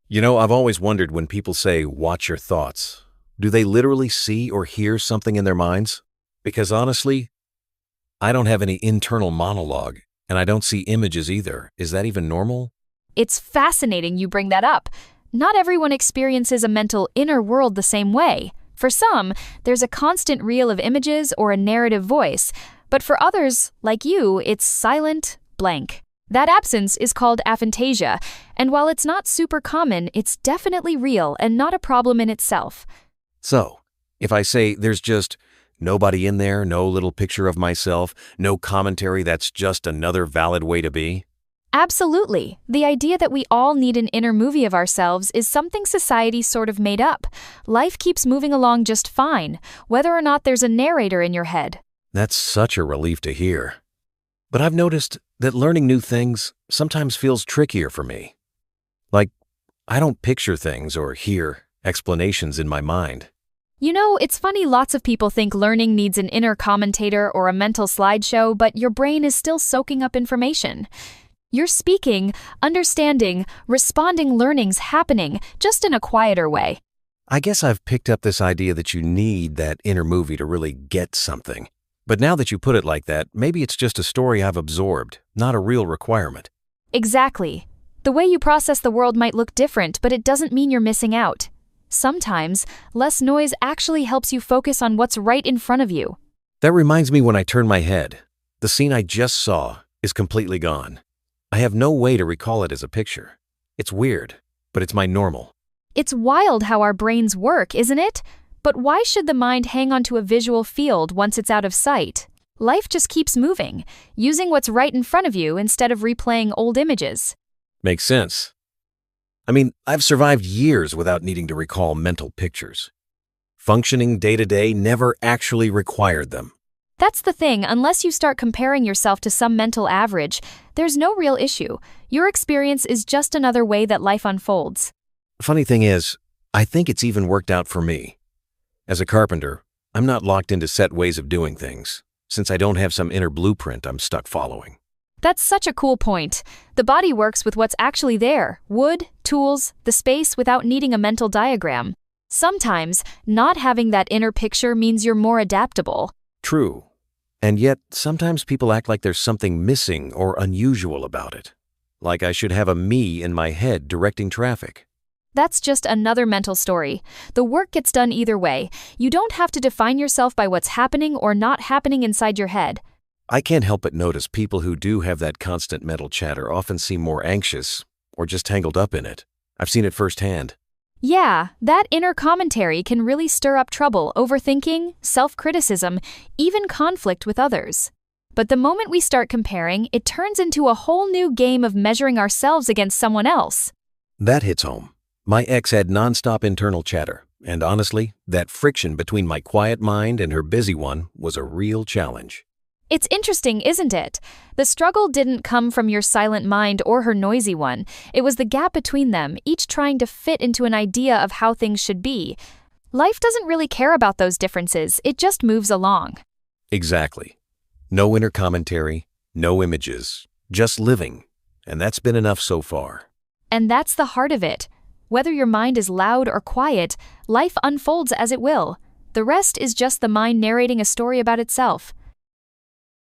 I've always wondered when people say, watch your thoughts. Do they literally see or hear something in their minds? Because honestly, I don't have any internal monologue, and I don't see images either. Is that even normal? It's fascinating you bring that up. Not everyone experiences a mental inner world the same way. For some, there's a constant reel of images or a narrative voice, but for others, like you, it's silent, blank. That absence is called aphantasia, and while it's not super common, it's definitely real and not a problem in itself. So, if I say there's just nobody in there, no little picture of myself, no commentary, that's just another valid way to be? Absolutely. The idea that we all need an inner movie of ourselves is something society sort of made up. Life keeps moving along just fine, whether or not there's a narrator in your head. That's such a relief to hear. But I've noticed that learning new things sometimes feels trickier for me. Like, I don't picture things or hear explanations in my mind. It's funny, lots of people think learning needs an inner commentator or a mental slideshow, but your brain is still soaking up information. You're speaking, understanding, responding, learning's happening, just in a quieter way. I guess I've picked up this idea that you need that inner movie to really get something. But now that you put it like that, maybe it's just a story I've absorbed, not a real requirement. Exactly. The way you process the world might look different, but it doesn't mean you're missing out. Sometimes, less noise actually helps you focus on what's right in front of you. That reminds me when I turn my head. The scene I just saw is completely gone. I have no way to recall it as a picture. It's weird, but it's my normal. It's wild how our brains work, isn't it? But why should the mind hang onto a visual field once it's out of sight? Life just keeps moving, using what's right in front of you instead of replaying old images. Makes sense. I've survived years without needing to recall mental pictures. Functioning day-to-day never actually required them. That's the thing, unless you start comparing yourself to some mental average, there's no real issue. Your experience is just another way that life unfolds. Funny thing is, I think it's even worked out for me. As a carpenter, I'm not locked into set ways of doing things, since I don't have some inner blueprint I'm stuck following. That's such a cool point. The body works with what's actually there: wood, tools, the space, without needing a mental diagram. Sometimes, not having that inner picture means you're more adaptable. True. And yet, sometimes people act like there's something missing or unusual about it. Like I should have a me in my head directing traffic. That's just another mental story. The work gets done either way. You don't have to define yourself by what's happening or not happening inside your head. I can't help but notice people who do have that constant mental chatter often seem more anxious or just tangled up in it. I've seen it firsthand. Yeah, that inner commentary can really stir up trouble, overthinking, self-criticism, even conflict with others. But the moment we start comparing, it turns into a whole new game of measuring ourselves against someone else. That hits home. My ex had nonstop internal chatter, and honestly, that friction between my quiet mind and her busy one was a real challenge. It's interesting, isn't it? The struggle didn't come from your silent mind or her noisy one. It was the gap between them, each trying to fit into an idea of how things should be. Life doesn't really care about those differences, it just moves along. Exactly. No inner commentary, no images, just living. And that's been enough so far. And that's the heart of it. Whether your mind is loud or quiet, life unfolds as it will. The rest is just the mind narrating a story about itself.